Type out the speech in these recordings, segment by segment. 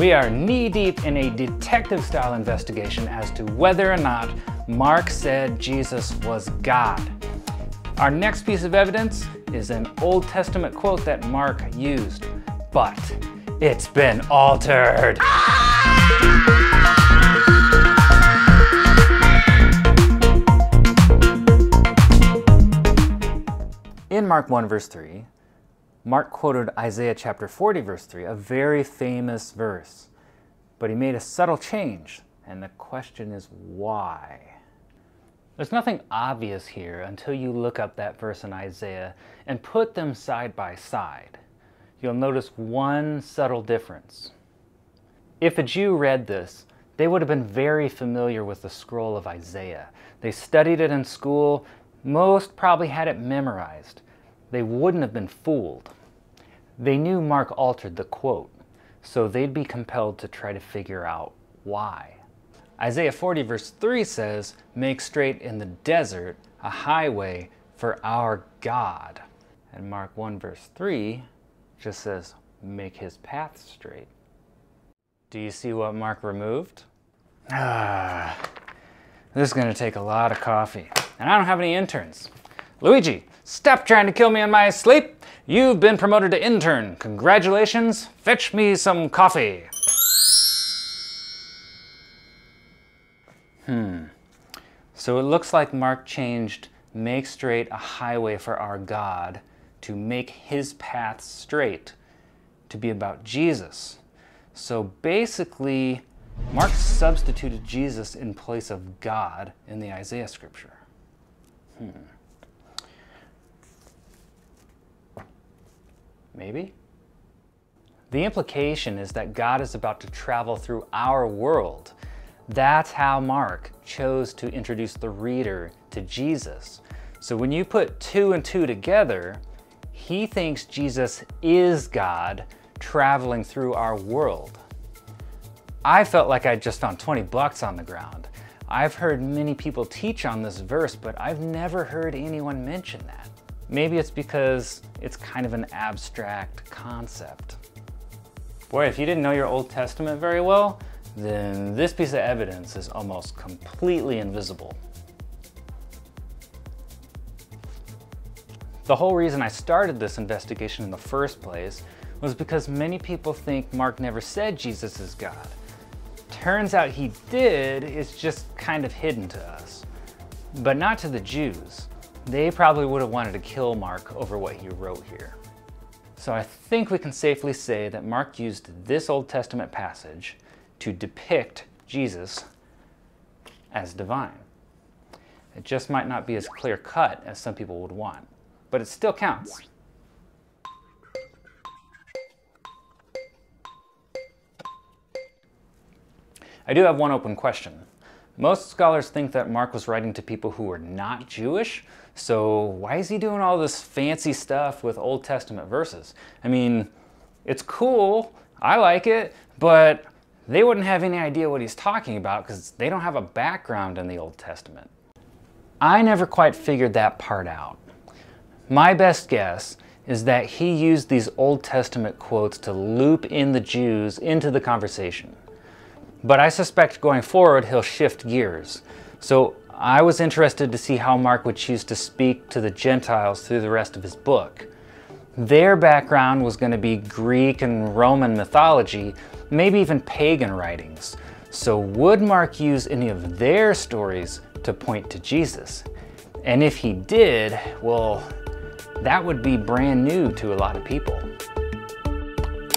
We are knee-deep in a detective-style investigation as to whether or not Mark said Jesus was God. Our next piece of evidence is an Old Testament quote that Mark used, but it's been altered. In Mark 1 verse 3, Mark quoted Isaiah chapter 40 verse 3, a very famous verse, but he made a subtle change, and the question is why? There's nothing obvious here until you look up that verse in Isaiah and put them side by side. You'll notice one subtle difference. If a Jew read this, they would have been very familiar with the scroll of Isaiah. They studied it in school, most probably had it memorized. They wouldn't have been fooled. They knew Mark altered the quote, so they'd be compelled to try to figure out why. Isaiah 40 verse 3 says, "Make straight in the desert a highway for our God." And Mark 1 verse 3 just says, "Make his path straight." Do you see what Mark removed? This is going to take a lot of coffee, and I don't have any interns. Luigi, stop trying to kill me in my sleep. You've been promoted to intern. Congratulations. Fetch me some coffee. So it looks like Mark changed "make straight a highway for our God" to "make his path straight" to be about Jesus. So basically, Mark substituted Jesus in place of God in the Isaiah scripture. Maybe? The implication is that God is about to travel through our world. That's how Mark chose to introduce the reader to Jesus. So when you put 2 and 2 together, he thinks Jesus is God traveling through our world. I felt like I'd just found 20 bucks on the ground. I've heard many people teach on this verse, but I've never heard anyone mention that. Maybe it's because it's kind of an abstract concept. Boy, if you didn't know your Old Testament very well, then this piece of evidence is almost completely invisible. The whole reason I started this investigation in the first place was because many people think Mark never said Jesus is God. Turns out he did, it's just kind of hidden to us. But not to the Jews. They probably would have wanted to kill Mark over what he wrote here. So I think we can safely say that Mark used this Old Testament passage to depict Jesus as divine. It just might not be as clear-cut as some people would want, but it still counts. I do have one open question. Most scholars think that Mark was writing to people who were not Jewish, so why is he doing all this fancy stuff with Old Testament verses? I mean, it's cool, I like it, but they wouldn't have any idea what he's talking about because they don't have a background in the Old Testament. I never quite figured that part out. My best guess is that he used these Old Testament quotes to loop in the Jews into the conversation. But I suspect going forward he'll shift gears. So I was interested to see how Mark would choose to speak to the Gentiles through the rest of his book. Their background was going to be Greek and Roman mythology, maybe even pagan writings. So would Mark use any of their stories to point to Jesus? And if he did, well, that would be brand new to a lot of people.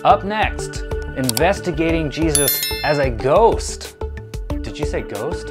Up next, investigating Jesus as a ghost. Did you say ghost?